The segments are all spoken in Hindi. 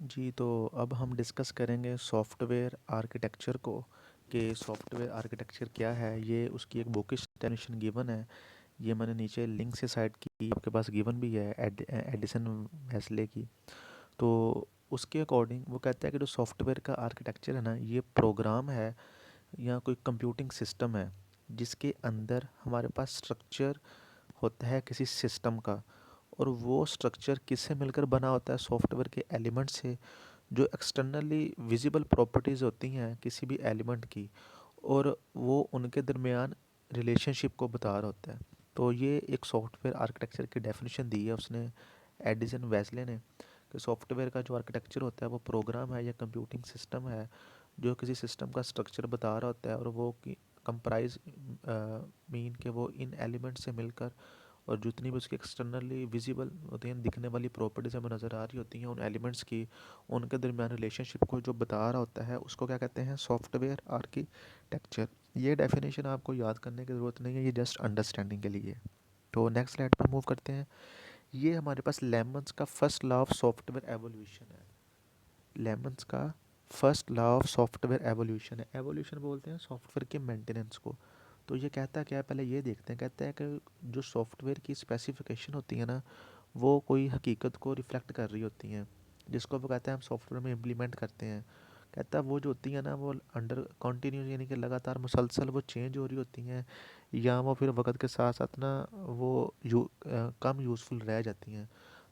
जी, तो अब हम डिस्कस करेंगे सॉफ्टवेयर आर्किटेक्चर को कि सॉफ्टवेयर आर्किटेक्चर क्या है। ये उसकी एक बुकिश डेफिनेशन गिवन है। ये मैंने नीचे लिंक से साइट की, आपके पास गिवन भी है एडिसन वेस्ले की। तो उसके अकॉर्डिंग वो कहता है कि जो सॉफ्टवेयर का आर्किटेक्चर है ना, ये प्रोग्राम है या कोई कंप्यूटिंग सिस्टम है जिसके अंदर हमारे पास स्ट्रक्चर होता है किसी सिस्टम का। और वो स्ट्रक्चर किससे मिलकर बना होता है? सॉफ्टवेयर के एलिमेंट से, जो एक्सटर्नली विजिबल प्रॉपर्टीज़ होती हैं किसी भी एलिमेंट की, और वो उनके दरमियान रिलेशनशिप को बता रहा होता है। तो ये एक सॉफ्टवेयर आर्किटेक्चर की डेफिनेशन दी है उसने, एडिसन वेस्ले ने, कि सॉफ्टवेयर का जो आर्किटेक्चर होता है वो प्रोग्राम है या कंप्यूटिंग सिस्टम है जो किसी सिस्टम का स्ट्रक्चर बता रहा होता है, और वो कि कंप्राइज मीन के वो इन एलिमेंट से मिलकर, और जितनी भी उसकी एक्सटर्नली विजिबल होती हैं, दिखने वाली प्रॉपर्टीज हमें नज़र आ रही होती हैं उन एलिमेंट्स की, उनके दरमियान रिलेशनशिप को जो बता रहा होता है उसको क्या कहते हैं? Software architecture. ये डेफिनेशन आपको याद करने की ज़रूरत नहीं है, ये जस्ट अंडरस्टैंडिंग के लिए है। तो नेक्स्ट स्लाइड पर मूव करते हैं। ये हमारे पास लेमन्स का first law of software evolution है। लेमन्स का first law of software evolution है। एवोल्यूशन बोलते हैं सॉफ्टवेयर के मेंटेनेंस को। तो ये कहता क्या है, पहले ये देखते हैं। कहता है कि जो सॉफ्टवेयर की स्पेसिफिकेशन होती है ना, वो कोई हकीकत को रिफ्लेक्ट कर रही होती हैं, जिसको वो कहते हैं हम सॉफ्टवेयर में इम्प्लीमेंट करते हैं। कहता है वो जो होती है ना, वो अंडर कंटिन्यूस यानी कि लगातार मुसलसल वो चेंज हो रही होती हैं, या वो फिर वक्त के साथ साथ ना वो कम यूज़फुल रह जाती हैं।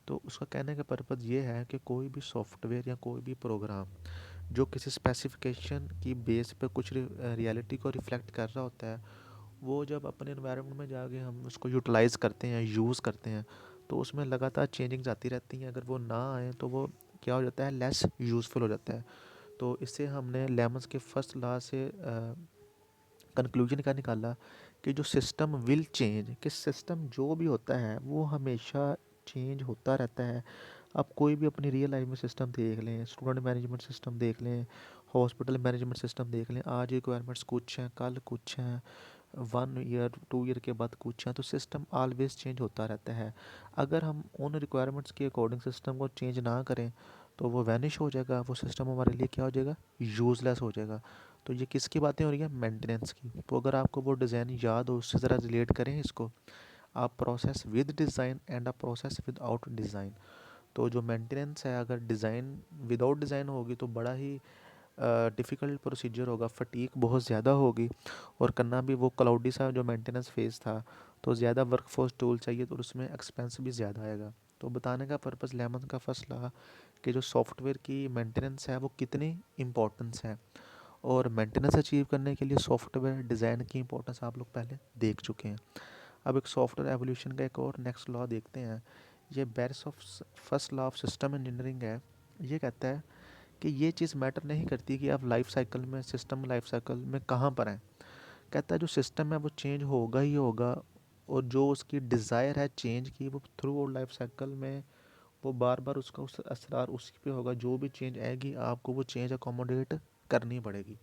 तो उसका कहने का पर्पज़ ये है कि कोई भी सॉफ्टवेयर या कोई भी प्रोग्राम जो किसी स्पेसिफिकेशन की बेस पे कुछ रियलिटी को रिफ्लेक्ट कर रहा होता है, वो जब अपने एनवायरनमेंट में जाके हम उसको यूटिलाइज़ करते हैं, यूज़ करते हैं, तो उसमें लगातार चेंजिंग्स आती रहती हैं। अगर वो ना आए तो वो क्या हो जाता है? लेस यूज़फुल हो जाता है। तो इससे हमने लेमन्स के फर्स्ट लॉ से कंक्लूजन क्या निकाला कि जो सिस्टम विल चेंज, कि सिस्टम जो भी होता है वो हमेशा चेंज होता रहता है। आप कोई भी अपनी रियल लाइफ में सिस्टम देख लें, स्टूडेंट मैनेजमेंट सिस्टम देख लें, हॉस्पिटल मैनेजमेंट सिस्टम देख लें, आज रिक्वायरमेंट्स कुछ हैं, कल कुछ हैं, 1 ईयर 2 ईयर के बाद कुछ हैं। तो सिस्टम ऑलवेज चेंज होता रहता है। अगर हम उन रिक्वायरमेंट्स के अकॉर्डिंग सिस्टम को चेंज ना करें तो वो वैनिश हो जाएगा, वो सिस्टम हमारे लिए क्या हो जाएगा? यूज़लेस हो जाएगा। तो ये किसकी बातें हो रही हैं? मेंटेनेंस की। तो अगर आपको वो डिज़ाइन याद हो, उससे ज़रा रिलेट करें इसको। आप process with design and a process without design. तो जो मेंटेनेंस है, अगर डिज़ाइन विदाउट डिज़ाइन होगी तो बड़ा ही डिफ़िकल्ट प्रोसीजर होगा, फटीक बहुत ज़्यादा होगी, और करना भी वो क्लाउडी सा जो मेंटेनेंस फेज़ था, तो ज़्यादा वर्कफोर्स टूल चाहिए, तो उसमें एक्सपेंस भी ज़्यादा आएगा। तो बताने का पर्पज़ लेमन का फर्स्ट लगा कि जो सॉफ्टवेयर की मेंटेनेंस है वो कितनी इम्पोर्टेंस है, और मेंटेनेंस अचीव करने के लिए सॉफ्टवेयर डिज़ाइन की इंपॉर्टेंस आप लोग पहले देख चुके हैं। अब एक सॉफ्टवेयर एवोल्यूशन का एक और नेक्स्ट लॉ देखते हैं। ये berries of first law of system engineering है। ये कहता है कि ये चीज़ मैटर नहीं करती कि आप लाइफ साइकिल में, सिस्टम लाइफ साइकिल में कहाँ पर हैं। कहता है जो सिस्टम है वो चेंज होगा ही होगा, और जो उसकी डिज़ायर है चेंज की, वो थ्रू आउट लाइफ साइकिल में वो बार बार उसका उस असरार उसी पे होगा। जो भी चेंज आएगी आपको वो चेंज अकोमोडेट करनी पड़ेगी।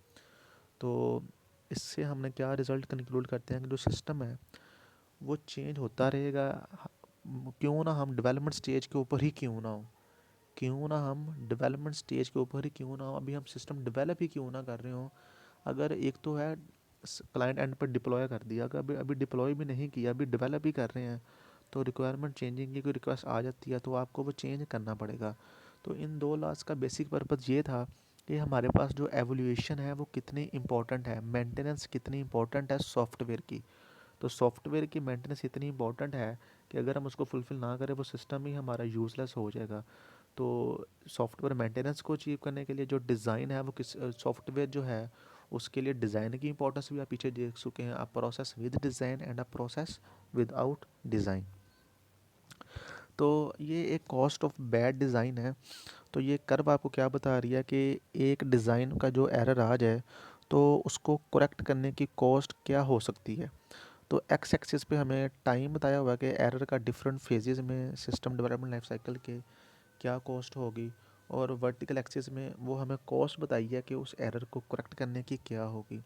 तो इससे हमने क्या रिज़ल्ट कंक्लूड करते हैं कि जो सिस्टम है वो चेंज होता रहेगा। क्यों ना हम डेवलपमेंट स्टेज के ऊपर ही क्यों ना हो, क्यों ना हम डेवलपमेंट स्टेज के ऊपर ही क्यों ना हो, अभी हम सिस्टम डेवलप ही क्यों ना कर रहे हो। अगर एक तो है क्लाइंट एंड पर डिप्लॉय कर दिया, अगर अभी अभी डिप्लॉय भी नहीं किया, अभी डेवलप ही कर रहे हैं, तो रिक्वायरमेंट चेंजिंग की कोई रिक्वेस्ट आ जाती है तो आपको वो चेंज करना पड़ेगा। तो इन दो लॉज का बेसिक पर्पज़ ये था कि हमारे पास जो एवोल्यूशन है वो कितनी इंपॉर्टेंट है, मेंटेनेंस कितनी इंपॉर्टेंट है सॉफ्टवेयर की। तो सॉफ्टवेयर की मेंटेनेंस इतनी इंपॉर्टेंट है कि अगर हम उसको फुलफ़िल ना करें वो सिस्टम ही हमारा यूज़लेस हो जाएगा। तो सॉफ्टवेयर मेंटेनेंस को अचीव करने के लिए जो डिज़ाइन है वो किस सॉफ्टवेयर जो है उसके लिए डिज़ाइन की इंपॉर्टेंस भी आप पीछे देख चुके हैं। आप process with design and a process without design. तो ये एक कॉस्ट ऑफ बैड डिज़ाइन है। तो ये कर्व आपको क्या बता रही है कि एक डिज़ाइन का जो एरर आ जाए तो उसको करेक्ट करने की कॉस्ट क्या हो सकती है। तो एक्स एक्सिस पे हमें टाइम बताया हुआ है कि एरर का डिफरेंट फेजेस में सिस्टम डेवलपमेंट लाइफ साइकिल के क्या कॉस्ट होगी, और वर्टिकल एक्सिस में वो हमें कॉस्ट बताई है कि उस एरर को करेक्ट करने की क्या होगी।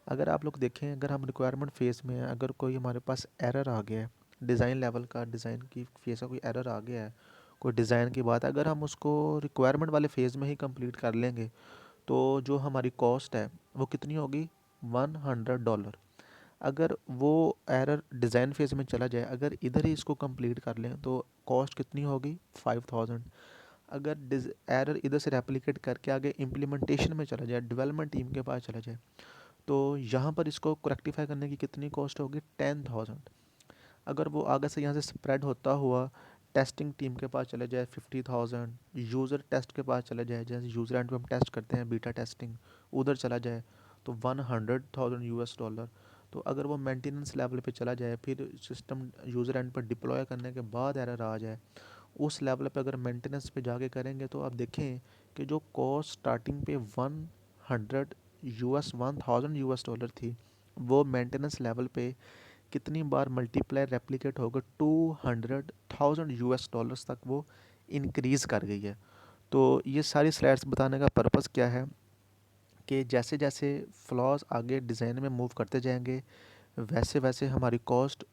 अगर आप लोग देखें, अगर हम रिक्वायरमेंट फेज़ में हैं, अगर कोई हमारे पास एरर आ गया है डिज़ाइन लेवल का, डिज़ाइन की फेज़ का कोई एरर आ गया है, कोई डिज़ाइन की बात है, अगर हम उसको रिक्वायरमेंट वाले फ़ेज़ में ही कंप्लीट कर लेंगे तो जो हमारी कॉस्ट है वो कितनी होगी, $100। अगर वो एरर डिज़ाइन फेज़ में चला जाए, अगर इधर ही इसको कंप्लीट कर लें तो कॉस्ट कितनी होगी, 5000। अगर एरर इधर से रेप्लिकेट करके आगे इम्प्लीमेंटेशन में चला जाए, डेवलपमेंट टीम के पास चला जाए, तो यहाँ पर इसको करेक्टिफाई करने की कितनी कॉस्ट होगी, 10000। अगर वो आगे से यहाँ से स्प्रेड होता हुआ टेस्टिंग टीम के पास चले जाए, 50,000। यूज़र टेस्ट के पास चले जाए, जैसे यूज़र एंड पे हम टेस्ट करते हैं बीटा टेस्टिंग, उधर चला जाए तो 100,000 US डॉलर। तो अगर वो मेंटेनेंस लेवल पे चला जाए, फिर सिस्टम यूज़र एंड पर डिप्लॉय करने के बाद एरर आ जाए, उस लेवल पे अगर मेंटेनेंस पे जाके करेंगे तो आप देखें कि जो कॉस्ट स्टार्टिंग पे 1,000 US थी, वो मेंटेनेंस लेवल पे कितनी बार मल्टीप्लाई रेप्लिकेट होकर 200,000 US डॉलर्स तक वो इंक्रीज़ कर गई है। तो ये सारी स्लाइड्स बताने का पर्पस क्या है कि जैसे जैसे फ्लॉज आगे डिज़ाइन में मूव करते जाएंगे, वैसे वैसे हमारी कॉस्ट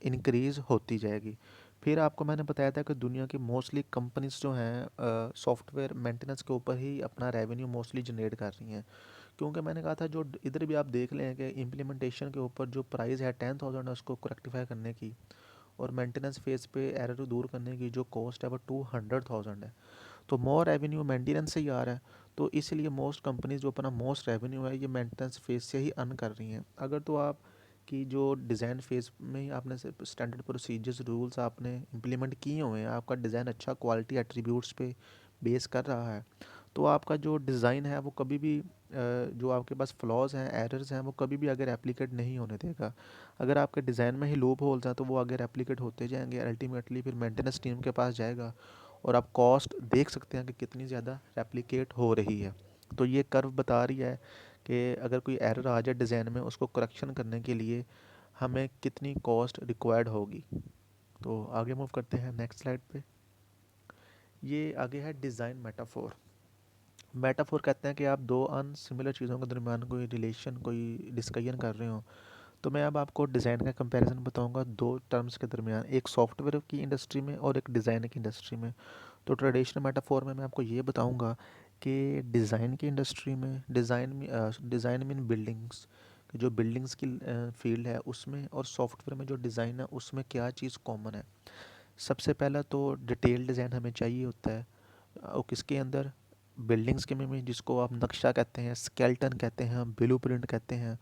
इंक्रीज़ होती जाएगी। फिर आपको मैंने बताया था कि दुनिया की मोस्टली कंपनीज जो हैं सॉफ्टवेयर मेंटेनेंस के ऊपर ही अपना रेवेन्यू मोस्टली जनरेट कर रही हैं। क्योंकि मैंने कहा था जो इधर भी आप देख लें कि इम्प्लीमेंटेशन के ऊपर जो प्राइस है 10,000 है उसको करेक्टिफाई करने की, और मेंटेनेंस फेज़ पे एरर दूर करने की जो कॉस्ट है वो 200,000 है। तो मोर रेवेन्यू मेंटेनेंस से ही आ रहा है, तो इसलिए मोस्ट कंपनीज जो अपना मोस्ट रेवेन्यू है ये मेंटेनेंस फेज़ से ही अर्न कर रही हैं। अगर तो आप कि जो डिज़ाइन फेज़ में ही आपने स्टैंडर्ड प्रोसीजर्स रूल्स आपने इम्प्लीमेंट किए हुए हैं, आपका डिज़ाइन अच्छा क्वालिटी एट्रीब्यूट्स पे बेस कर रहा है, तो आपका जो डिज़ाइन है वो कभी भी जो आपके पास फ्लॉज हैं, एरर्स हैं, वो कभी भी आगे रेप्लिकेट नहीं होने देगा। अगर आपके डिज़ाइन में ही लूप होल्स हैं तो वो आगे रेप्लिकेट होते जाएंगे, अल्टीमेटली फिर मेंटेनेंस टीम के पास जाएगा और आप कॉस्ट देख सकते हैं कि कितनी ज़्यादा रेप्लिकेट हो रही है। तो ये कर्व बता रही है कि अगर कोई एरर आ जाए डिज़ाइन में, उसको करेक्शन करने के लिए हमें कितनी कॉस्ट रिक्वायर्ड होगी। तो आगे मूव करते हैं नेक्स्ट स्लाइड पे। ये आगे है डिज़ाइन मेटाफोर। मेटाफोर कहते हैं कि आप दो अनसिमिलर चीज़ों के दरमियान कोई रिलेशन, कोई डिस्कशन कर रहे हो। तो मैं अब आपको डिज़ाइन का कंपैरिजन बताऊंगा दो टर्म्स के दरमियान, एक सॉफ्टवेयर की इंडस्ट्री में और एक डिज़ाइन की इंडस्ट्री में। तो ट्रेडिशनल मेटाफोर में मैं आपको ये बताऊंगा कि डिज़ाइन की इंडस्ट्री में, डिज़ाइन मीन बिल्डिंग्स, जो बिल्डिंग्स की फील्ड है उसमें, और सॉफ्टवेयर में जो डिज़ाइन है उसमें क्या चीज़ कॉमन है। सबसे पहला तो डिटेल डिज़ाइन हमें चाहिए होता है, और किसके अंदर, बिल्डिंग्स के में, जिसको आप नक्शा कहते हैं, स्केलेटन कहते हैं, ब्लूप्रिंट कहते हैं,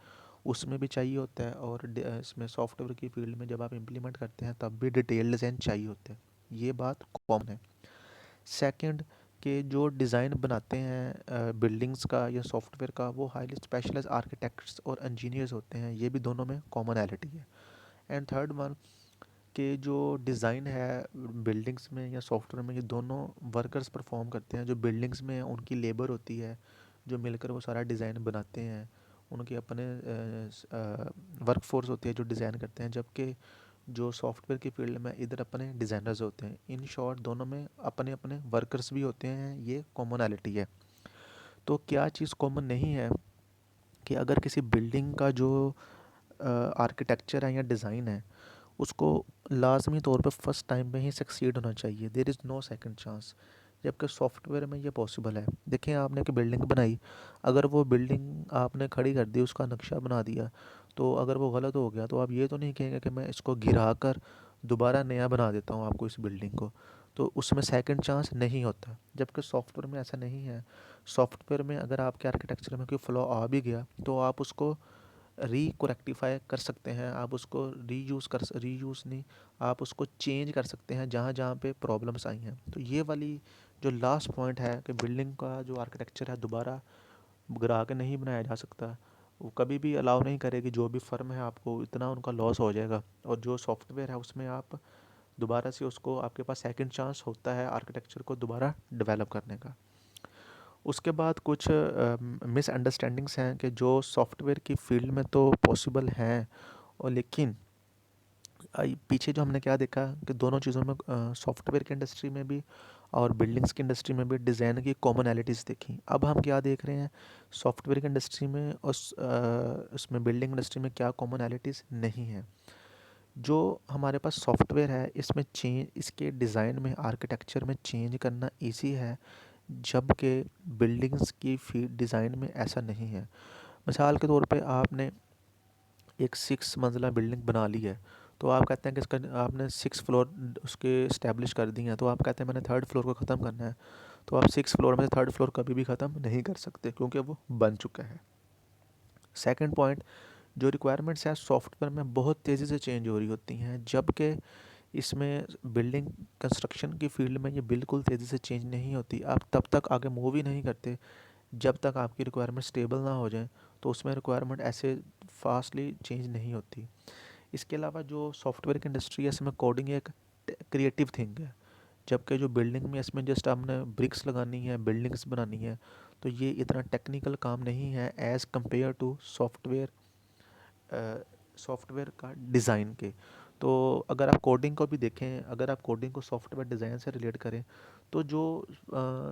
उसमें भी चाहिए होता है। और इसमें सॉफ्टवेयर की फील्ड में जब आप इम्प्लीमेंट करते हैं तब भी डिटेल डिज़ाइन चाहिए होता है। ये बात कॉमन है। सेकंड, कि जो डिज़ाइन बनाते हैं बिल्डिंग्स का या सॉफ्टवेयर का, वो हाईली स्पेशलाइज्ड आर्किटेक्ट्स और इंजीनियर्स होते हैं, ये भी दोनों में कॉमनैलिटी है। एंड थर्ड वन, कि जो डिज़ाइन है बिल्डिंग्स में या सॉफ्टवेयर में, ये दोनों वर्कर्स परफॉर्म करते हैं। जो बिल्डिंग्स में उनकी लेबर होती है जो मिलकर वो सारा डिज़ाइन बनाते हैं, उनके अपने वर्क फोर्स होती है जो डिज़ाइन करते हैं, जबकि जो सॉफ्टवेयर की फील्ड में इधर अपने डिज़ाइनर्स होते हैं। इन शॉर्ट दोनों में अपने अपने वर्कर्स भी होते हैं, ये कॉमनैलिटी है। तो क्या चीज़ कॉमन नहीं है कि अगर किसी बिल्डिंग का जो आर्किटेक्चर है या डिज़ाइन है, उसको लाजमी तौर पे फर्स्ट टाइम पे ही सक्सीड होना चाहिए, there is no second chance. जबकि सॉफ्टवेयर में ये पॉसिबल है। देखिए आपने एक बिल्डिंग बनाई, अगर वो बिल्डिंग आपने खड़ी कर दी, उसका नक्शा बना दिया, तो अगर वो गलत हो गया तो आप ये तो नहीं कहेंगे कि मैं इसको गिरा कर दोबारा नया बना देता हूँ आपको इस बिल्डिंग को, तो उसमें सेकंड चांस नहीं होता। जबकि सॉफ्टवेयर में ऐसा नहीं है। सॉफ्टवेयर में अगर आपके आर्किटेक्चर में कोई फ्लॉ आ भी गया तो आप उसको रिकोरेक्टिफाई कर सकते हैं, आप उसको रीयूज़ नहीं, आप उसको चेंज कर सकते हैं जहाँ जहाँ पे प्रॉब्लम्स आई हैं। तो ये वाली जो लास्ट पॉइंट है कि बिल्डिंग का जो आर्किटेक्चर है दोबारा गिरा के नहीं बनाया जा सकता, वो कभी भी अलाउ नहीं करेगी। जो भी फर्म है आपको इतना उनका लॉस हो जाएगा। और जो सॉफ्टवेयर है उसमें आप दोबारा से उसको, आपके पास सेकंड चांस होता है आर्किटेक्चर को दोबारा डेवलप करने का। उसके बाद कुछ मिसअंडरस्टैंडिंग्स हैं कि जो सॉफ्टवेयर की फील्ड में तो पॉसिबल हैं, और लेकिन पीछे जो हमने क्या देखा कि दोनों चीज़ों में, सॉफ्टवेयर की इंडस्ट्री में भी और बिल्डिंग्स की इंडस्ट्री में भी डिज़ाइन की कॉमनैलिटीज़ देखी। अब हम क्या देख रहे हैं, सॉफ्टवेयर की इंडस्ट्री में और उसमें बिल्डिंग इंडस्ट्री में क्या कॉमनैलिटीज़ नहीं है। जो हमारे पास सॉफ्टवेयर है इसमें चेंज, इसके डिज़ाइन में, आर्किटेक्चर में चेंज करना ईजी है, जबकि बिल्डिंग्स की फी डिज़ाइन में ऐसा नहीं है। मिसाल के तौर पे आपने एक 6 मंजिला बिल्डिंग बना ली है, तो आप कहते हैं कि इसका आपने 6 फ्लोर उसके इस्टेब्लिश कर दिए हैं, तो आप कहते हैं मैंने थर्ड फ्लोर को ख़त्म करना है, तो आप 6 फ्लोर में से थर्ड फ्लोर कभी भी ख़त्म नहीं कर सकते क्योंकि वो बन चुका है। सेकंड पॉइंट, जो रिक्वायरमेंट्स हैं सॉफ्टवेयर में बहुत तेज़ी से चेंज हो रही होती हैं, जबकि इसमें बिल्डिंग कंस्ट्रक्शन की फील्ड में ये बिल्कुल तेज़ी से चेंज नहीं होती। आप तब तक आगे मूव ही नहीं करते जब तक आपकी रिक्वायरमेंट स्टेबल ना हो जाए, तो उसमें रिक्वायरमेंट ऐसे फास्टली चेंज नहीं होती। इसके अलावा जो सॉफ्टवेयर की इंडस्ट्री है इसमें कोडिंग एक क्रिएटिव थिंग है, जबकि जो बिल्डिंग में इसमें जस्ट आपने ब्रिक्स लगानी है, बिल्डिंग्स बनानी है, तो ये इतना टेक्निकल काम नहीं है एज़ कम्पेयर टू सॉफ्टवेयर का डिज़ाइन के। तो अगर आप कोडिंग को भी देखें, अगर आप कोडिंग को सॉफ्टवेयर डिज़ाइन से रिलेट करें, तो जो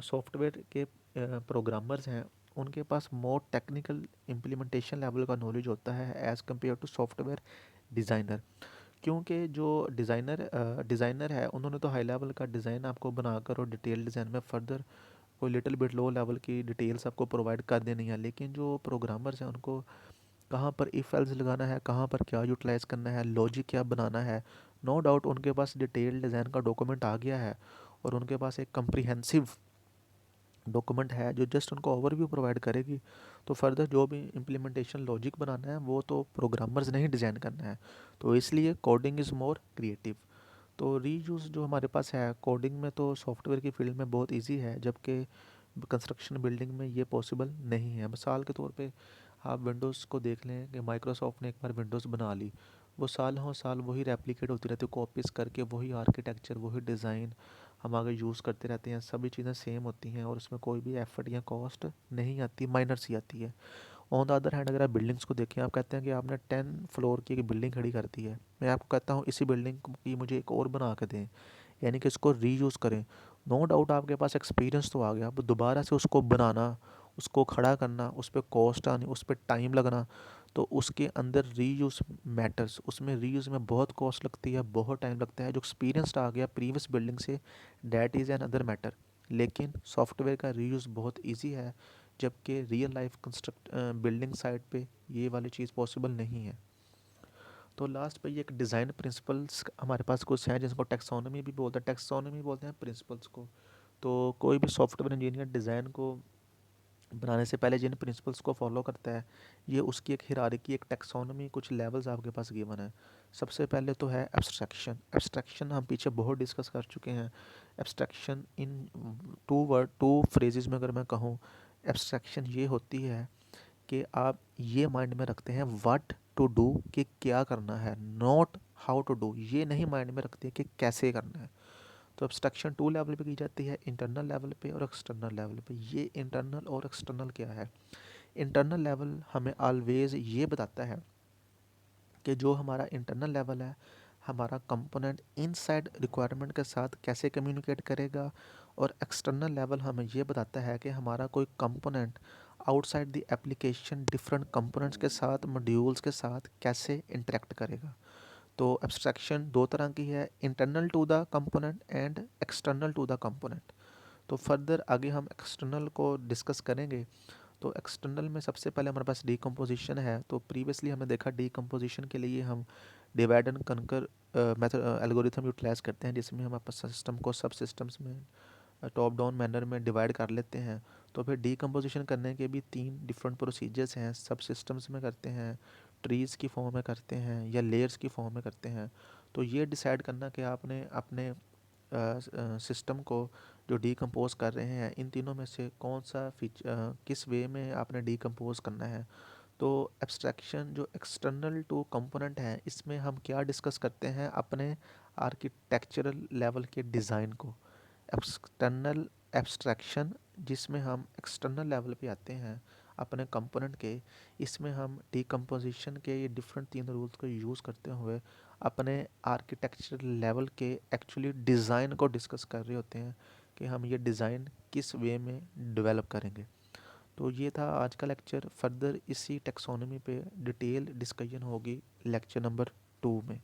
सॉफ्टवेयर के प्रोग्रामर्स हैं उनके पास मोर टेक्निकल इम्प्लीमेंटेशन लेवल का नॉलेज होता है as compare to software designer. क्योंकि जो डिज़ाइनर है उन्होंने तो हाई लेवल का डिज़ाइन आपको बनाकर और डिटेल डिज़ाइन में फर्दर कोई लिटिल बिट लो लेवल की डिटेल्स आपको प्रोवाइड कर देनी है, लेकिन जो प्रोग्रामर्स हैं उनको कहाँ पर इफ़ एल्स लगाना है, कहाँ पर क्या यूटिलाइज़ करना है, लॉजिक क्या बनाना है, नो डाउट उनके पास डिटेल डिज़ाइन का डॉक्यूमेंट आ गया है और उनके पास एक कम्प्रीहेंसिव डॉक्यूमेंट है जो जस्ट उनको ओवरव्यू प्रोवाइड करेगी। तो फर्दर जो भी इम्प्लीमेंटेशन लॉजिक बनाना है वो तो प्रोग्रामर्स ने ही डिज़ाइन करना है। तो इसलिए कोडिंग इज़ मोर क्रिएटिव। तो रीयूज़ जो हमारे पास है कोडिंग में तो सॉफ्टवेयर की फील्ड में बहुत इजी है, जबकि कंस्ट्रक्शन बिल्डिंग में ये पॉसिबल नहीं है। मिसाल के तौर पे आप विंडोज़ को देख लें कि माइक्रोसॉफ्ट ने एक बार विंडोज़ बना ली, वो सालों साल वही रेप्लिकेट होती रहती है, कॉपीज़ करके वही आर्किटेक्चर, वही डिज़ाइन हम आगे यूज़ करते रहते हैं, सभी चीज़ें सेम होती हैं और उसमें कोई भी एफर्ट या कॉस्ट नहीं आती, माइनर सी आती है। ऑन द अदर हैंड अगर आप बिल्डिंग्स को देखें, आप कहते हैं कि आपने 10 फ्लोर की एक बिल्डिंग खड़ी कर दी है, मैं आपको कहता हूँ इसी बिल्डिंग की मुझे एक और बना के दें, यानी कि इसको रीयूज़ करें। नो डाउट आपके पास एक्सपीरियंस तो आ गया, अब दोबारा से उसको बनाना, उसको खड़ा करना, उस पर कॉस्ट आनी, उस पर टाइम लगना, तो उसके अंदर रीयूज़ मैटर्स, उसमें रीयूज़ में बहुत कॉस्ट लगती है, बहुत टाइम लगता है। जो एक्सपीरियंस आ गया प्रीवियस बिल्डिंग से, that is an other matter. लेकिन सॉफ्टवेयर का रीयूज़ बहुत ईजी है, जबकि real life construct building site पे ये वाली चीज़ पॉसिबल नहीं है। तो लास्ट पे ये एक डिज़ाइन प्रिंसिपल्स हमारे पास कुछ हैं जिसको टैक्सोनॉमी भी बोलते हैं, टैक्सोनॉमी बोलते हैं प्रिंसिपल्स को। तो कोई भी सॉफ्टवेयर इंजीनियर डिज़ाइन को बनाने से पहले जिन प्रिंसिपल्स को फॉलो करता है, ये उसकी एक हिरार्की, एक टैक्सोनॉमी, कुछ लेवल्स आपके पास गिवन है। सबसे पहले तो है एब्स्ट्रैक्शन। एब्स्ट्रैक्शन हम पीछे बहुत डिस्कस कर चुके हैं। एब्स्ट्रैक्शन इन टू फ्रेजेस में अगर मैं कहूँ, एब्स्ट्रैक्शन ये होती है कि आप ये माइंड में रखते हैं व्हाट टू डू, कि क्या करना है, नॉट हाउ टू डू। ये नहीं माइंड में रखते कि कैसे करना है। तो एब्स्ट्रैक्शन टू लेवल पे की जाती है, इंटरनल लेवल पे और एक्सटर्नल लेवल पे। ये इंटरनल और एक्सटर्नल क्या है? इंटरनल लेवल हमें ऑलवेज ये बताता है कि जो हमारा इंटरनल लेवल है, हमारा कंपोनेंट इनसाइड रिक्वायरमेंट के साथ कैसे कम्युनिकेट करेगा, और एक्सटर्नल लेवल हमें ये बताता है कि हमारा कोई component outside the application different components के साथ, मॉड्यूल्स के साथ कैसे इंटरेक्ट करेगा। तो एब्स्ट्रैक्शन दो तरह की है, internal to the component and external to the component. तो फर्दर आगे हम एक्सटर्नल को डिस्कस करेंगे। तो एक्सटर्नल में सबसे पहले हमारे पास डीकम्पोजिशन है। तो प्रीवियसली हमने देखा डीकम्पोजिशन के लिए हम divide and conquer method algorithm utilize करते हैं, जिसमें हम अपने सिस्टम को सब सिस्टम्स में टॉप डाउन मैनर में डिवाइड कर लेते हैं। तो फिर डीकम्पोजिशन करने के भी 3 डिफरेंट प्रोसीजर्स हैं, सब सिस्टम्स में करते हैं, ट्रीज़ की फॉर्म में करते हैं या लेयर्स की फॉर्म में करते हैं। तो ये डिसाइड करना कि आपने अपने सिस्टम को जो डीकम्पोज कर रहे हैं, इन तीनों में से कौन सा किस वे में आपने डीकम्पोज करना है। तो एब्स्ट्रैक्शन जो एक्सटर्नल टू कंपोनेंट है, इसमें हम क्या डिस्कस करते हैं, अपने आर्किटेक्चरल लेवल के डिज़ाइन को। एक्सटर्नल एब्स्ट्रैक्शन जिसमें हम एक्सटर्नल लेवल पे आते हैं अपने कंपोनेंट के, इसमें हम डीकम्पोजिशन के ये डिफरेंट 3 रूल्स को यूज़ करते हुए अपने आर्किटेक्चर लेवल के एक्चुअली डिज़ाइन को डिस्कस कर रहे होते हैं कि हम ये डिज़ाइन किस वे में डेवलप करेंगे। तो ये था आज का लेक्चर। फर्दर इसी टेक्सोनॉमी पे डिटेल डिस्कशन होगी लेक्चर नंबर 2 में।